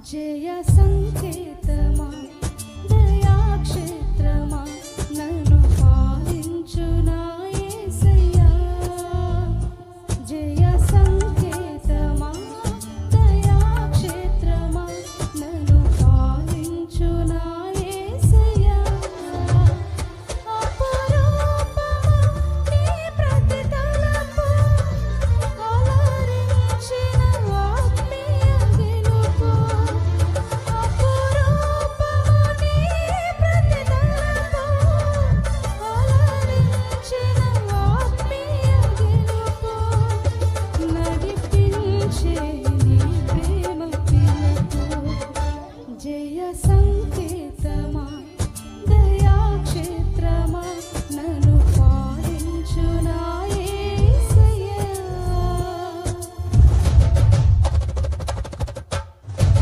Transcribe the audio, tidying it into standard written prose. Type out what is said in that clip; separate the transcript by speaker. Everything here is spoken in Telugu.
Speaker 1: జయ సంకేతమా దయాక్షేత్రమా నన్ను పాలించు నా యేసయ్యా. జయ సంకేతమా దయాక్షేత్రమా నన్ను పాలించు నా యేసయ్యా. అపరూపమా నీ ప్రతి తలపు అలరించిన ఆత్మీయ గెలుపు. జయ